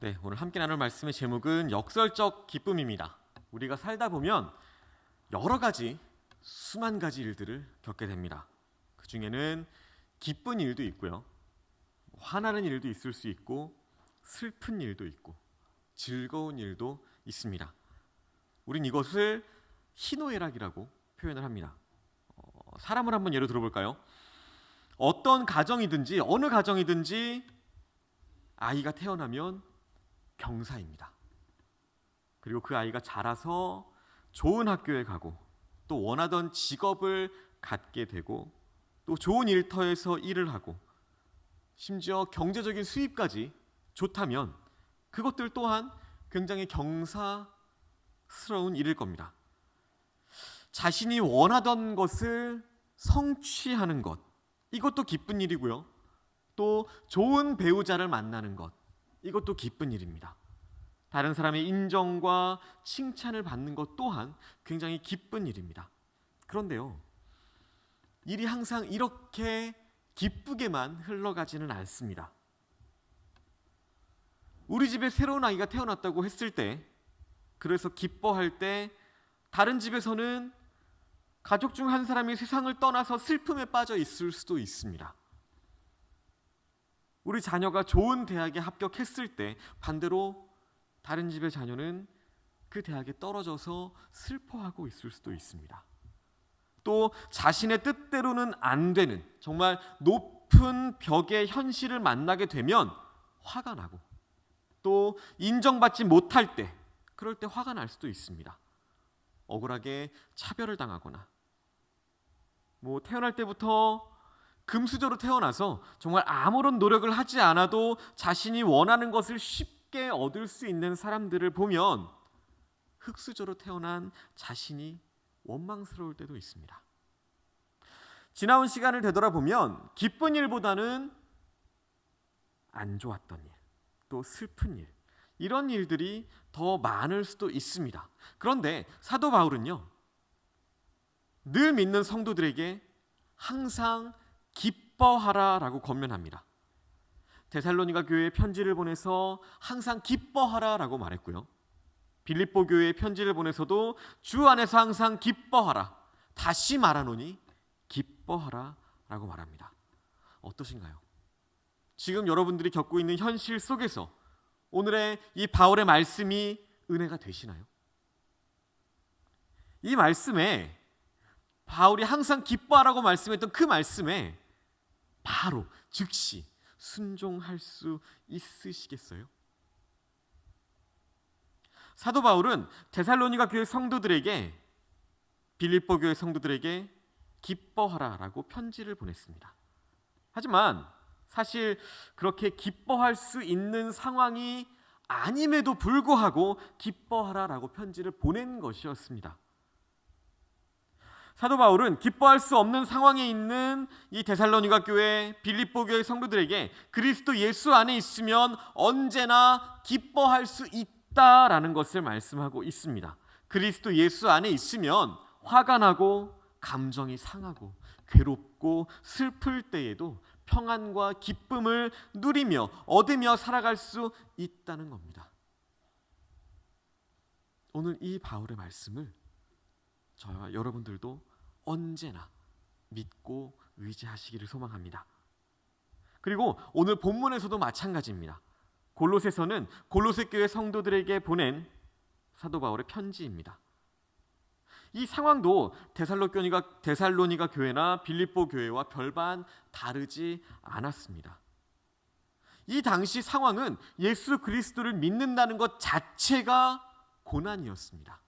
네, 오늘 함께 나눌 말씀의 제목은 역설적 기쁨입니다. 우리가 살다 보면 여러 가지, 수만 가지 일들을 겪게 됩니다. 그 중에는 기쁜 일도 있고요, 화나는 일도 있을 수 있고, 슬픈 일도 있고, 즐거운 일도 있습니다. 우린 이것을 희노애락이라고 표현을 합니다. 사람을 한번 예로 들어볼까요? 어떤 가정이든지 어느 가정이든지 아이가 태어나면 경사입니다. 그리고 그 아이가 자라서 좋은 학교에 가고 또 원하던 직업을 갖게 되고 또 좋은 일터에서 일을 하고 심지어 경제적인 수입까지 좋다면 그것들 또한 굉장히 경사스러운 일일 겁니다. 자신이 원하던 것을 성취하는 것, 이것도 기쁜 일이고요. 또 좋은 배우자를 만나는 것, 이것도 기쁜 일입니다. 다른 사람의 인정과 칭찬을 받는 것 또한 굉장히 기쁜 일입니다. 그런데요, 일이 항상 이렇게 기쁘게만 흘러가지는 않습니다. 우리 집에 새로운 아이가 태어났다고 했을 때, 그래서 기뻐할 때 다른 집에서는 가족 중 한 사람이 세상을 떠나서 슬픔에 빠져 있을 수도 있습니다. 우리 자녀가 좋은 대학에 합격했을 때 반대로 다른 집의 자녀는 그 대학에 떨어져서 슬퍼하고 있을 수도 있습니다. 또 자신의 뜻대로는 안 되는 정말 높은 벽의 현실을 만나게 되면 화가 나고 또 인정받지 못할 때 그럴 때 화가 날 수도 있습니다. 억울하게 차별을 당하거나 태어날 때부터 금수저로 태어나서 정말 아무런 노력을 하지 않아도 자신이 원하는 것을 쉽게 얻을 수 있는 사람들을 보면 흙수저로 태어난 자신이 원망스러울 때도 있습니다. 지나온 시간을 되돌아보면 기쁜 일보다는 안 좋았던 일, 또 슬픈 일, 이런 일들이 더 많을 수도 있습니다. 그런데 사도 바울은요, 늘 믿는 성도들에게 항상 기뻐하라라고 권면합니다. 데살로니가 교회에 편지를 보내서 항상 기뻐하라라고 말했고요. 빌립보 교회에 편지를 보내서도 주 안에서 항상 기뻐하라. 다시 말하노니 기뻐하라라고 말합니다. 어떠신가요? 지금 여러분들이 겪고 있는 현실 속에서 오늘의 이 바울의 말씀이 은혜가 되시나요? 이 말씀에 바울이 항상 기뻐하라고 말씀했던 그 말씀에 바로 즉시 순종할 수 있으시겠어요? 사도 바울은 데살로니가 교회 성도들에게, 빌립보 교회 성도들에게 기뻐하라라고 편지를 보냈습니다. 하지만 사실 그렇게 기뻐할 수 있는 상황이 아님에도 불구하고 기뻐하라라고 편지를 보낸 것이었습니다. 사도 바울은 기뻐할 수 없는 상황에 있는 이 데살로니가 교회, 빌립보 교회 성도들에게 그리스도 예수 안에 있으면 언제나 기뻐할 수 있다라는 것을 말씀하고 있습니다. 그리스도 예수 안에 있으면 화가 나고 감정이 상하고 괴롭고 슬플 때에도 평안과 기쁨을 누리며 얻으며 살아갈 수 있다는 겁니다. 오늘 이 바울의 말씀을 저와 여러분들도 언제나 믿고 의지하시기를 소망합니다. 그리고 오늘 본문에서도 마찬가지입니다. 골로새서는 골로새 교회 성도들에게 보낸 사도 바울의 편지입니다. 이 상황도 데살로니가 교회나 빌립보 교회와 별반 다르지 않았습니다. 이 당시 상황은 예수 그리스도를 믿는다는 것 자체가 고난이었습니다.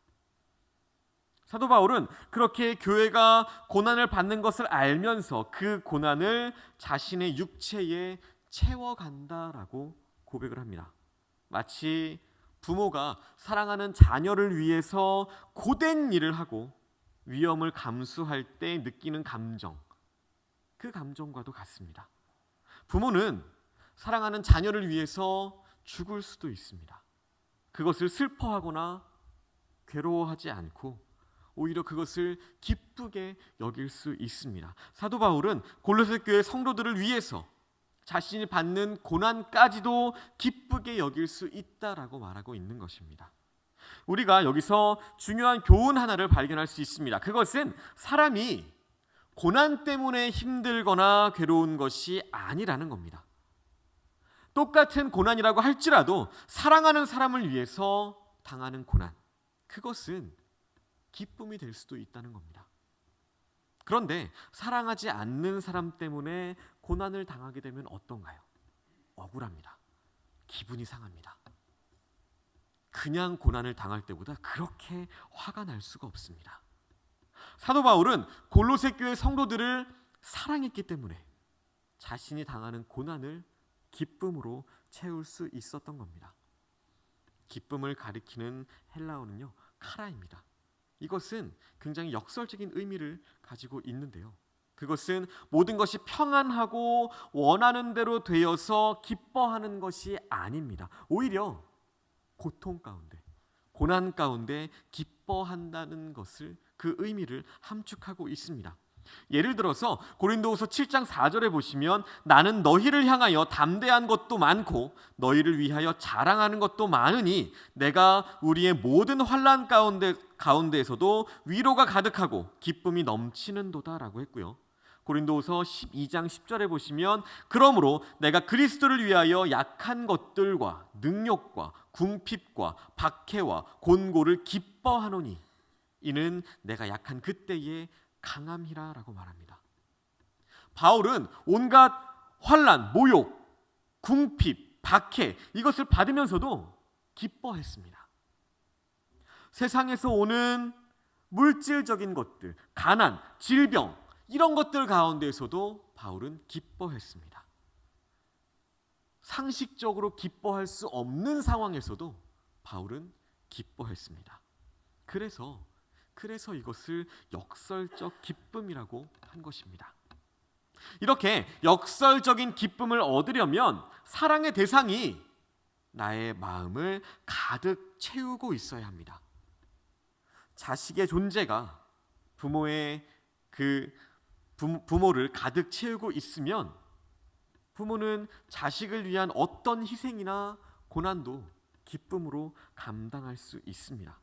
사도 바울은 그렇게 교회가 고난을 받는 것을 알면서 그 고난을 자신의 육체에 채워간다라고 고백을 합니다. 마치 부모가 사랑하는 자녀를 위해서 고된 일을 하고 위험을 감수할 때 느끼는 감정, 그 감정과도 같습니다. 부모는 사랑하는 자녀를 위해서 죽을 수도 있습니다. 그것을 슬퍼하거나 괴로워하지 않고 오히려 그것을 기쁘게 여길 수 있습니다. 사도 바울은 골로새 교회 성도들을 위해서 자신이 받는 고난까지도 기쁘게 여길 수 있다라고 말하고 있는 것입니다. 우리가 여기서 중요한 교훈 하나를 발견할 수 있습니다. 그것은 사람이 고난 때문에 힘들거나 괴로운 것이 아니라는 겁니다. 똑같은 고난이라고 할지라도 사랑하는 사람을 위해서 당하는 고난, 그것은 기쁨이 될 수도 있다는 겁니다. 그런데 사랑하지 않는 사람 때문에 고난을 당하게 되면 어떤가요? 억울합니다. 기분이 상합니다. 그냥 고난을 당할 때보다 그렇게 화가 날 수가 없습니다. 사도 바울은 골로새 교회 성도들을 사랑했기 때문에 자신이 당하는 고난을 기쁨으로 채울 수 있었던 겁니다. 기쁨을 가리키는 헬라어는요, 카라입니다. 이것은 굉장히 역설적인 의미를 가지고 있는데요. 그것은 모든 것이 평안하고 원하는 대로 되어서 기뻐하는 것이 아닙니다. 오히려 고통 가운데, 고난 가운데 기뻐한다는 것을, 그 의미를 함축하고 있습니다. 예를 들어서 고린도후서 7장 4절에 보시면 나는 너희를 향하여 담대한 것도 많고 너희를 위하여 자랑하는 것도 많으니 내가 우리의 모든 환난 가운데에서도 위로가 가득하고 기쁨이 넘치는도다라고 했고요. 고린도후서 12장 10절에 보시면 그러므로 내가 그리스도를 위하여 약한 것들과 능욕과 궁핍과 박해와 곤고를 기뻐하노니 이는 내가 약한 그때에 강함이라라고 말합니다. 바울은 온갖 환난, 모욕, 궁핍, 박해 이것을 받으면서도 기뻐했습니다. 세상에서 오는 물질적인 것들, 가난, 질병 이런 것들 가운데에서도 바울은 기뻐했습니다. 상식적으로 기뻐할 수 없는 상황에서도 바울은 기뻐했습니다. 그래서 이것을 역설적 기쁨이라고 한 것입니다. 이렇게 역설적인 기쁨을 얻으려면 사랑의 대상이 나의 마음을 가득 채우고 있어야 합니다. 자식의 존재가 부모를 가득 채우고 있으면 부모는 자식을 위한 어떤 희생이나 고난도 기쁨으로 감당할 수 있습니다.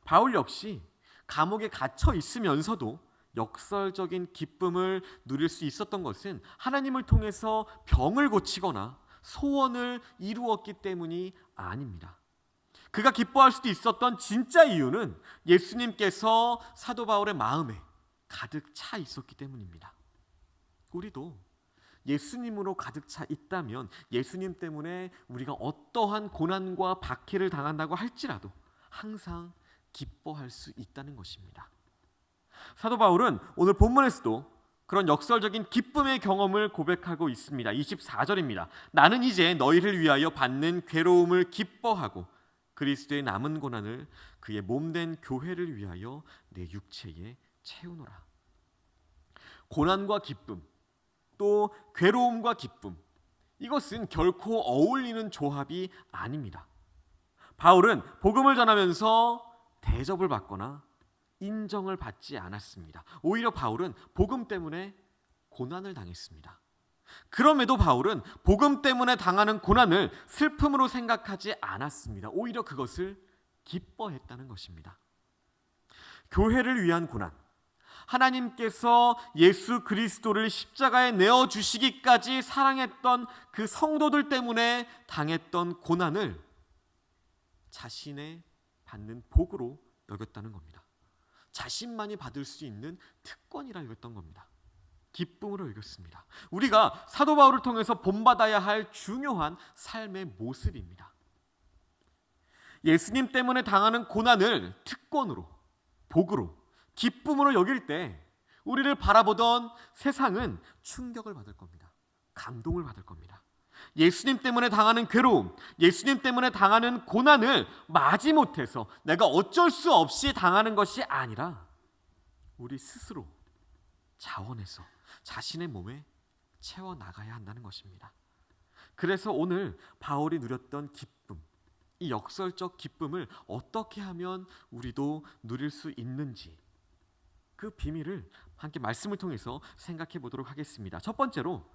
바울 역시 감옥에 갇혀 있으면서도 역설적인 기쁨을 누릴 수 있었던 것은 하나님을 통해서 병을 고치거나 소원을 이루었기 때문이 아닙니다. 그가 기뻐할 수도 있었던 진짜 이유는 예수님께서 사도 바울의 마음에 가득 차 있었기 때문입니다. 우리도 예수님으로 가득 차 있다면 예수님 때문에 우리가 어떠한 고난과 박해를 당한다고 할지라도 항상 기뻐할 수 있다는 것입니다. 사도 바울은 오늘 본문에서도 그런 역설적인 기쁨의 경험을 고백하고 있습니다. 24절입니다. 나는 이제 너희를 위하여 받는 괴로움을 기뻐하고 그리스도의 남은 고난을 그의 몸된 교회를 위하여 내 육체에 채우노라. 고난과 기쁨, 또 괴로움과 기쁨, 이것은 결코 어울리는 조합이 아닙니다. 바울은 복음을 전하면서 대접을 받거나 인정을 받지 않았습니다. 오히려 바울은 복음 때문에 고난을 당했습니다. 그럼에도 바울은 복음 때문에 당하는 고난을 슬픔으로 생각하지 않았습니다. 오히려 그것을 기뻐했다는 것입니다. 교회를 위한 고난, 하나님께서 예수 그리스도를 십자가에 내어주시기까지 사랑했던 그 성도들 때문에 당했던 고난을 자신의 받는 복으로 여겼다는 겁니다. 자신만이 받을 수 있는 특권이라 여겼던 겁니다. 기쁨으로 여겼습니다. 우리가 사도 바울을 통해서 본받아야 할 중요한 삶의 모습입니다. 예수님 때문에 당하는 고난을 특권으로, 복으로, 기쁨으로 여길 때 우리를 바라보던 세상은 충격을 받을 겁니다. 감동을 받을 겁니다. 예수님 때문에 당하는 괴로움, 예수님 때문에 당하는 고난을 마지못해서 내가 어쩔 수 없이 당하는 것이 아니라 우리 스스로 자원해서 자신의 몸에 채워나가야 한다는 것입니다. 그래서 오늘 바울이 누렸던 기쁨, 이 역설적 기쁨을 어떻게 하면 우리도 누릴 수 있는지 그 비밀을 함께 말씀을 통해서 생각해 보도록 하겠습니다. 첫 번째로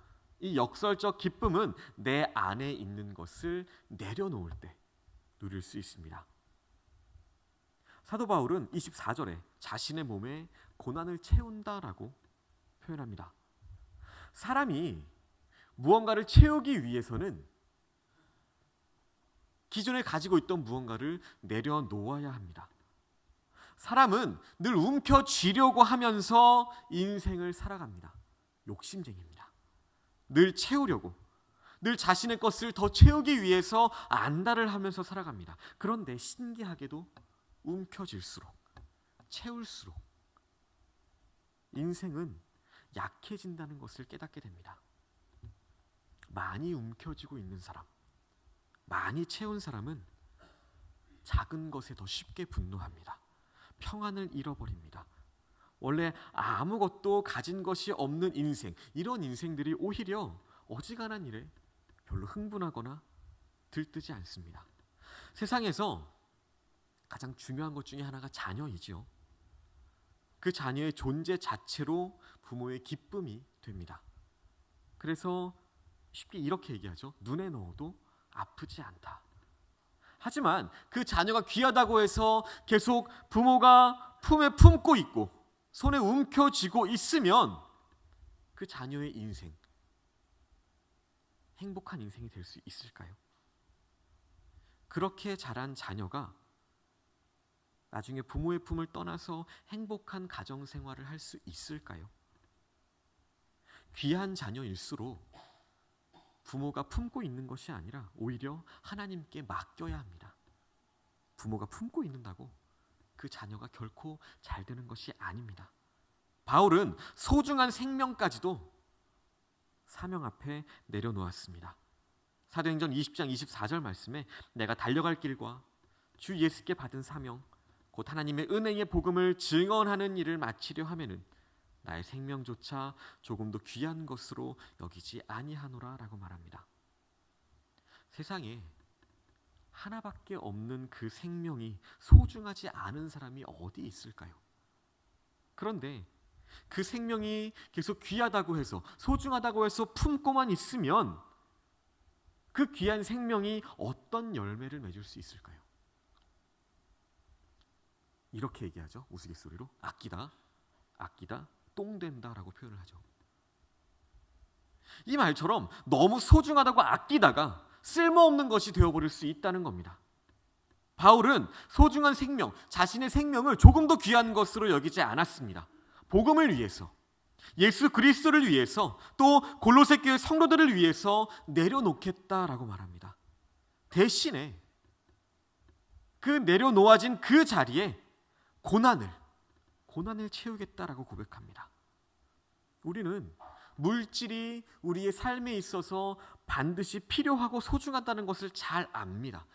이 역설적 기쁨은 내 안에 있는 것을 내려놓을 때 누릴 수 있습니다. 사도 바울은 24절에 자신의 몸에 고난을 채운다라고 표현합니다. 사람이 무언가를 채우기 위해서는 기존에 가지고 있던 무언가를 내려놓아야 합니다. 사람은 늘 움켜쥐려고 하면서 인생을 살아갑니다. 욕심쟁이입니다. 늘 채우려고, 늘 자신의 것을 더 채우기 위해서 안달을 하면서 살아갑니다. 그런데 신기하게도 움켜쥘수록, 채울수록 인생은 약해진다는 것을 깨닫게 됩니다. 많이 움켜쥐고 있는 사람, 많이 채운 사람은 작은 것에 더 쉽게 분노합니다. 평안을 잃어버립니다. 원래 아무것도 가진 것이 없는 인생, 이런 인생들이 오히려 어지간한 일에 별로 흥분하거나 들뜨지 않습니다. 세상에서 가장 중요한 것 중에 하나가 자녀이지요. 그 자녀의 존재 자체로 부모의 기쁨이 됩니다. 그래서 쉽게 이렇게 얘기하죠. 눈에 넣어도 아프지 않다. 하지만 그 자녀가 귀하다고 해서 계속 부모가 품에 품고 있고 손에 움켜쥐고 있으면 그 자녀의 인생, 행복한 인생이 될 수 있을까요? 그렇게 자란 자녀가 나중에 부모의 품을 떠나서 행복한 가정 생활을 할 수 있을까요? 귀한 자녀일수록 부모가 품고 있는 것이 아니라 오히려 하나님께 맡겨야 합니다. 부모가 품고 있는다고 그 자녀가 결코 잘 되는 것이 아닙니다. 바울은 소중한 생명까지도 사명 앞에 내려놓았습니다. 사도행전 20장 24절 말씀에 내가 달려갈 길과 주 예수께 받은 사명 곧 하나님의 은혜의 복음을 증언하는 일을 마치려 하면은 나의 생명조차 조금도 귀한 것으로 여기지 아니하노라 라고 말합니다. 세상에 하나밖에 없는 그 생명이 소중하지 않은 사람이 어디 있을까요? 그런데 그 생명이 계속 귀하다고 해서, 소중하다고 해서 품고만 있으면 그 귀한 생명이 어떤 열매를 맺을 수 있을까요? 이렇게 얘기하죠. 우스갯소리로 아끼다 똥 된다라고 표현을 하죠. 이 말처럼 너무 소중하다고 아끼다가 쓸모없는 것이 되어버릴 수 있다는 겁니다. 바울은 소중한 생명, 자신의 생명을 조금 더 귀한 것으로 여기지 않았습니다. 복음을 위해서, 예수 그리스도를 위해서, 또 골로새 교회 성도들을 위해서 내려놓겠다라고 말합니다. 대신에 그 내려놓아진 그 자리에 고난을 채우겠다라고 고백합니다. 우리는 물질이 우리의 삶에 있어서 반드시 필요하고 소중하다는 것을 잘 압니다.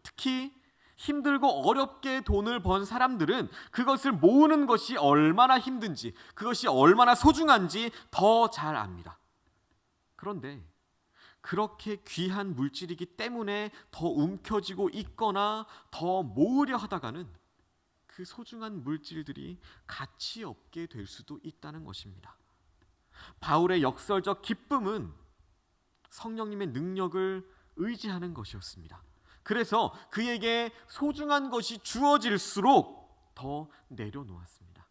특히 힘들고 어렵게 돈을 번 사람들은 그것을 모으는 것이 얼마나 힘든지, 그것이 얼마나 소중한지 더 잘 압니다. 그런데 그렇게 귀한 물질이기 때문에 더 움켜쥐고 있거나 더 모으려 하다가는 그 소중한 물질들이 가치 없게 될 수도 있다는 것입니다. 바울의 역설적 기쁨은 성령님의 능력을 의지하는 것이었습니다. 그래서 그에게 소중한 것이 주어질수록 더 내려놓았습니다.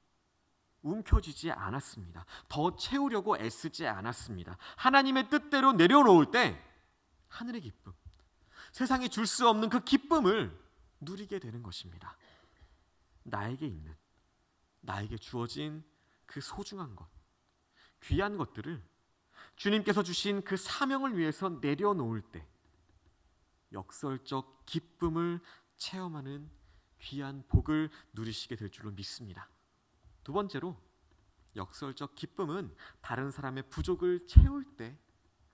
움켜쥐지 않았습니다. 더 채우려고 애쓰지 않았습니다. 하나님의 뜻대로 내려놓을 때 하늘의 기쁨, 세상에 줄 수 없는 그 기쁨을 누리게 되는 것입니다. 나에게 주어진 그 소중한 것, 귀한 것들을 주님께서 주신 그 사명을 위해서 내려놓을 때 역설적 기쁨을 체험하는 귀한 복을 누리시게 될 줄로 믿습니다. 두 번째로, 역설적 기쁨은 다른 사람의 부족을 채울 때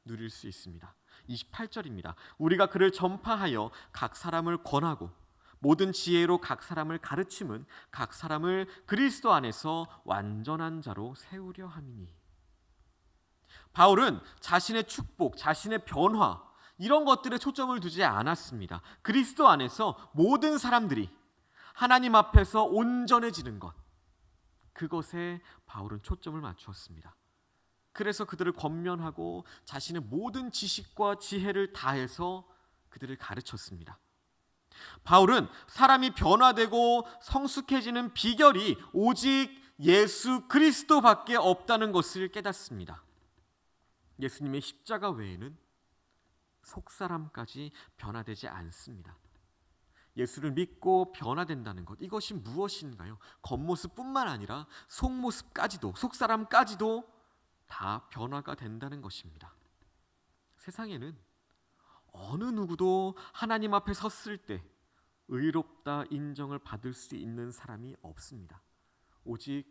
누릴 수 있습니다. 28절입니다. 우리가 그를 전파하여 각 사람을 권하고 모든 지혜로 각 사람을 가르침은 각 사람을 그리스도 안에서 완전한 자로 세우려 함이니. 바울은 자신의 축복, 자신의 변화, 이런 것들에 초점을 두지 않았습니다. 그리스도 안에서 모든 사람들이 하나님 앞에서 온전해지는 것, 그것에 바울은 초점을 맞추었습니다. 그래서 그들을 권면하고 자신의 모든 지식과 지혜를 다해서 그들을 가르쳤습니다. 바울은 사람이 변화되고 성숙해지는 비결이 오직 예수 그리스도밖에 없다는 것을 깨닫습니다. 예수님의 십자가 외에는 속사람까지 변화되지 않습니다. 예수를 믿고 변화된다는 것, 이것이 무엇인가요? 겉모습뿐만 아니라 속모습까지도, 속사람까지도 다 변화가 된다는 것입니다. 세상에는 어느 누구도 하나님 앞에 섰을 때 의롭다 인정을 받을 수 있는 사람이 없습니다. 오직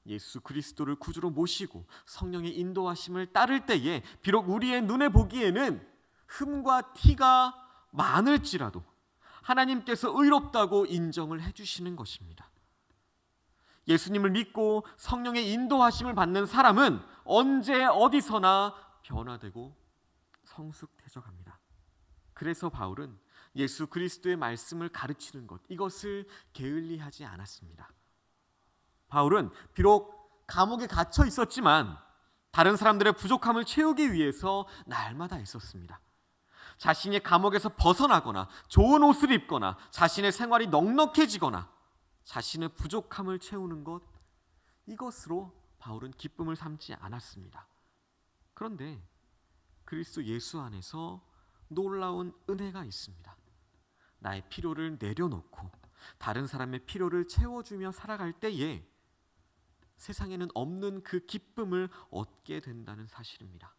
예수 그리스도를 구주로 모시고 성령의 인도하심을 따를 때에 비록 우리의 눈에 보기에는 흠과 티가 많을지라도 하나님께서 의롭다고 인정을 해주시는 것입니다. 예수님을 믿고 성령의 인도하심을 받는 사람은 언제 어디서나 변화되고 성숙해져 갑니다. 그래서 바울은 예수 그리스도의 말씀을 가르치는 것, 이것을 게을리하지 않았습니다. 바울은 비록 감옥에 갇혀 있었지만 다른 사람들의 부족함을 채우기 위해서 날마다 애썼습니다. 자신이 감옥에서 벗어나거나 좋은 옷을 입거나 자신의 생활이 넉넉해지거나 자신의 부족함을 채우는 것, 이것으로 바울은 기쁨을 삼지 않았습니다. 그런데 그리스도 예수 안에서 놀라운 은혜가 있습니다. 나의 필요를 내려놓고 다른 사람의 필요를 채워주며 살아갈 때에 세상에는 없는 그 기쁨을 얻게 된다는 사실입니다.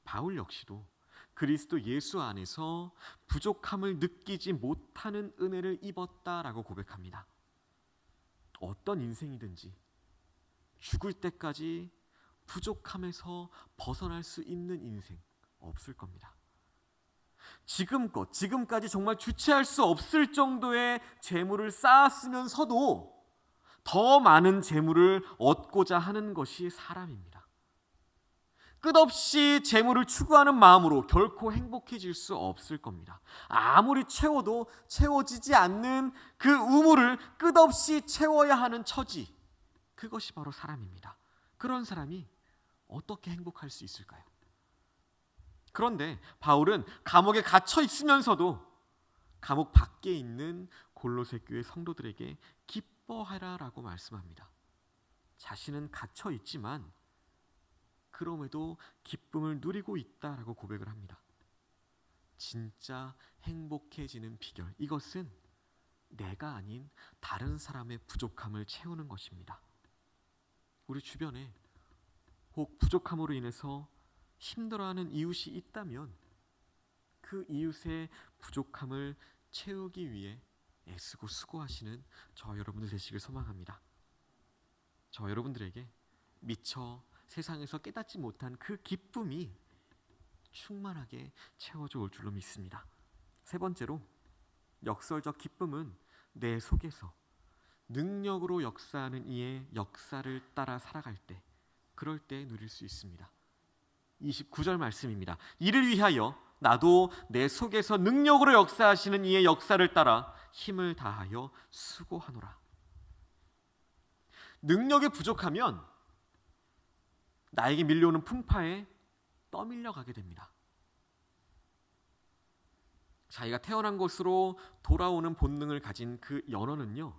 바울 역시도 그리스도 예수 안에서 부족함을 느끼지 못하는 은혜를 입었다라고 고백합니다. 어떤 인생이든지 죽을 때까지 부족함에서 벗어날 수 있는 인생 없을 겁니다. 지금까지 정말 주체할 수 없을 정도의 재물을 쌓았으면서도 더 많은 재물을 얻고자 하는 것이 사람입니다. 끝없이 재물을 추구하는 마음으로 결코 행복해질 수 없을 겁니다. 아무리 채워도 채워지지 않는 그 우물을 끝없이 채워야 하는 처지, 그것이 바로 사람입니다. 그런 사람이 어떻게 행복할 수 있을까요? 그런데 바울은 감옥에 갇혀 있으면서도 감옥 밖에 있는 골로새 교회 성도들에게 기뻐하라라고 말씀합니다. 자신은 갇혀 있지만 그럼에도 기쁨을 누리고 있다라고 고백을 합니다. 진짜 행복해지는 비결, 이것은 내가 아닌 다른 사람의 부족함을 채우는 것입니다. 우리 주변에 혹 부족함으로 인해서 힘들어하는 이웃이 있다면 그 이웃의 부족함을 채우기 위해 애쓰고 수고하시는 저 여러분들 되시길 소망합니다. 저 여러분들에게 미처 세상에서 깨닫지 못한 그 기쁨이 충만하게 채워져 올 줄로 믿습니다. 세 번째로, 역설적 기쁨은 내 속에서 능력으로 역사하는 이의 역사를 따라 살아갈 때, 그럴 때 누릴 수 있습니다. 29절 말씀입니다. 이를 위하여 나도 내 속에서 능력으로 역사하시는 이의 역사를 따라 힘을 다하여 수고하노라. 능력이 부족하면 나에게 밀려오는 풍파에 떠밀려 가게 됩니다. 자기가 태어난 곳으로 돌아오는 본능을 가진 그 연어는요,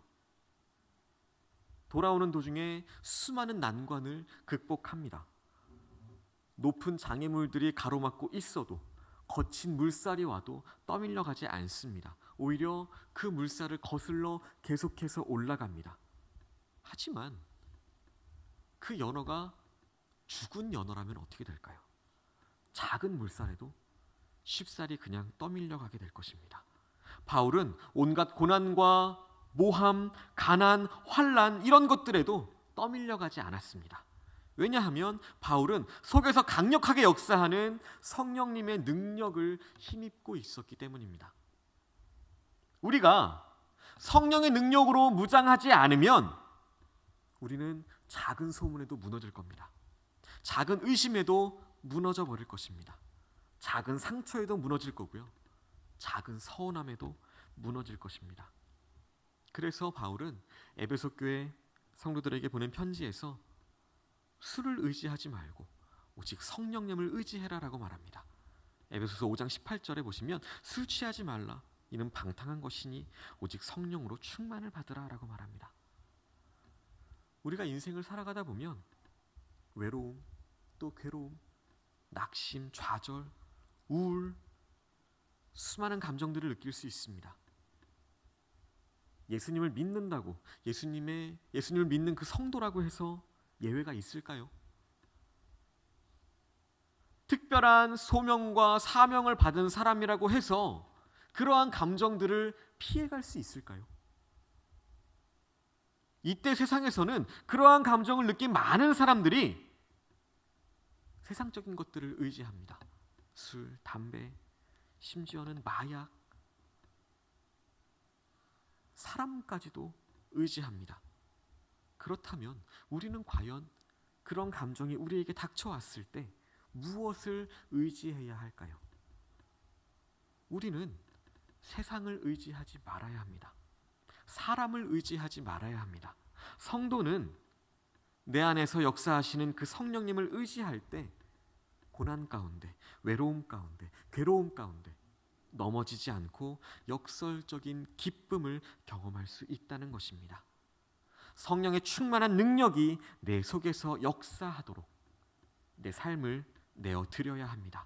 돌아오는 도중에 수많은 난관을 극복합니다. 높은 장애물들이 가로막고 있어도 거친 물살이 와도 떠밀려 가지 않습니다. 오히려 그 물살을 거슬러 계속해서 올라갑니다. 하지만 그 연어가 죽은 연어라면 어떻게 될까요? 작은 물살에도 쉽사리 그냥 떠밀려 가게 될 것입니다. 바울은 온갖 고난과 모함, 가난, 환난, 이런 것들에도 떠밀려 가지 않았습니다. 왜냐하면 바울은 속에서 강력하게 역사하는 성령님의 능력을 힘입고 있었기 때문입니다. 우리가 성령의 능력으로 무장하지 않으면 우리는 작은 소문에도 무너질 겁니다. 작은 의심에도 무너져 버릴 것입니다. 작은 상처에도 무너질 거고요. 작은 서운함에도 무너질 것입니다. 그래서 바울은 에베소 교회 성도들에게 보낸 편지에서 술을 의지하지 말고 오직 성령님을 의지해라라고 말합니다. 에베소서 5장 18절에 보시면 술 취하지 말라. 이는 방탕한 것이니 오직 성령으로 충만을 받으라라고 말합니다. 우리가 인생을 살아가다 보면 외로움, 또 괴로움, 낙심, 좌절, 우울, 수많은 감정들을 느낄 수 있습니다. 예수님을 믿는다고 예수님을 믿는 그 성도라고 해서 예외가 있을까요? 특별한 소명과 사명을 받은 사람이라고 해서 그러한 감정들을 피해갈 수 있을까요? 이때 세상에서는 그러한 감정을 느낀 많은 사람들이 세상적인 것들을 의지합니다. 술, 담배, 심지어는 마약, 사람까지도 의지합니다. 그렇다면 우리는 과연 그런 감정이 우리에게 닥쳐왔을 때 무엇을 의지해야 할까요? 우리는 세상을 의지하지 말아야 합니다. 사람을 의지하지 말아야 합니다. 성도는 내 안에서 역사하시는 그 성령님을 의지할 때 고난 가운데, 외로움 가운데, 괴로움 가운데 넘어지지 않고 역설적인 기쁨을 경험할 수 있다는 것입니다. 성령의 충만한 능력이 내 속에서 역사하도록 내 삶을 내어드려야 합니다.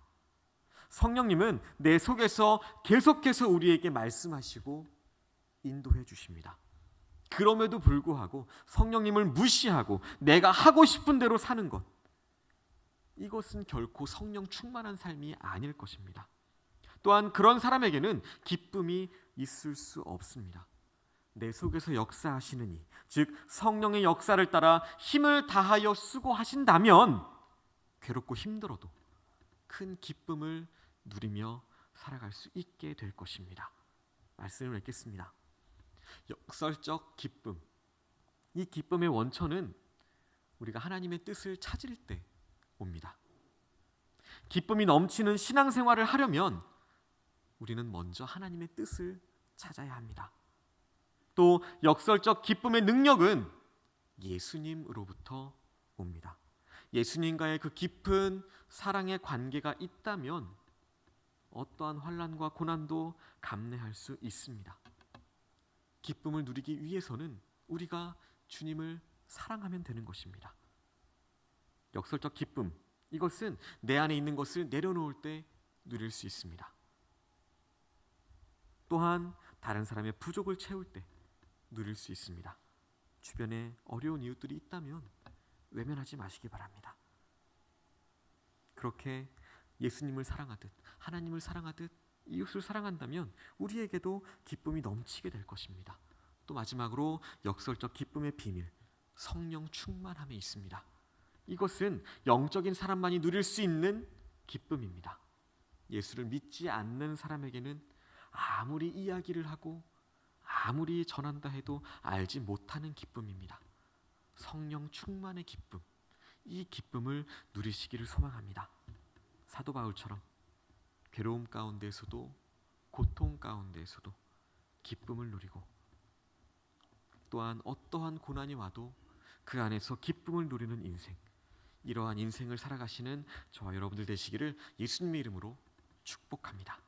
성령님은 내 속에서 계속해서 우리에게 말씀하시고 인도해 주십니다. 그럼에도 불구하고 성령님을 무시하고 내가 하고 싶은 대로 사는 것, 이것은 결코 성령 충만한 삶이 아닐 것입니다. 또한 그런 사람에게는 기쁨이 있을 수 없습니다. 내 속에서 역사하시는 이, 즉 성령의 역사를 따라 힘을 다하여 수고하신다면 괴롭고 힘들어도 큰 기쁨을 누리며 살아갈 수 있게 될 것입니다. 말씀을 읽겠습니다. 역설적 기쁨, 이 기쁨의 원천은 우리가 하나님의 뜻을 찾을 때 옵니다. 기쁨이 넘치는 신앙생활을 하려면 우리는 먼저 하나님의 뜻을 찾아야 합니다. 또 역설적 기쁨의 능력은 예수님으로부터 옵니다. 예수님과의 그 깊은 사랑의 관계가 있다면 어떠한 환난과 고난도 감내할 수 있습니다. 기쁨을 누리기 위해서는 우리가 주님을 사랑하면 되는 것입니다. 역설적 기쁨, 이것은 내 안에 있는 것을 내려놓을 때 누릴 수 있습니다. 또한 다른 사람의 부족을 채울 때 누릴 수 있습니다. 주변에 어려운 이웃들이 있다면 외면하지 마시기 바랍니다. 그렇게 예수님을 사랑하듯 하나님을 사랑하듯 이웃을 사랑한다면 우리에게도 기쁨이 넘치게 될 것입니다. 또 마지막으로 역설적 기쁨의 비밀, 성령 충만함에 있습니다. 이것은 영적인 사람만이 누릴 수 있는 기쁨입니다. 예수를 믿지 않는 사람에게는 아무리 이야기를 하고 아무리 전한다 해도 알지 못하는 기쁨입니다. 성령 충만의 기쁨, 이 기쁨을 누리시기를 소망합니다. 사도 바울처럼 괴로움 가운데에서도 고통 가운데에서도 기쁨을 누리고 또한 어떠한 고난이 와도 그 안에서 기쁨을 누리는 인생, 이러한 인생을 살아가시는 저와 여러분들 되시기를 예수님의 이름으로 축복합니다.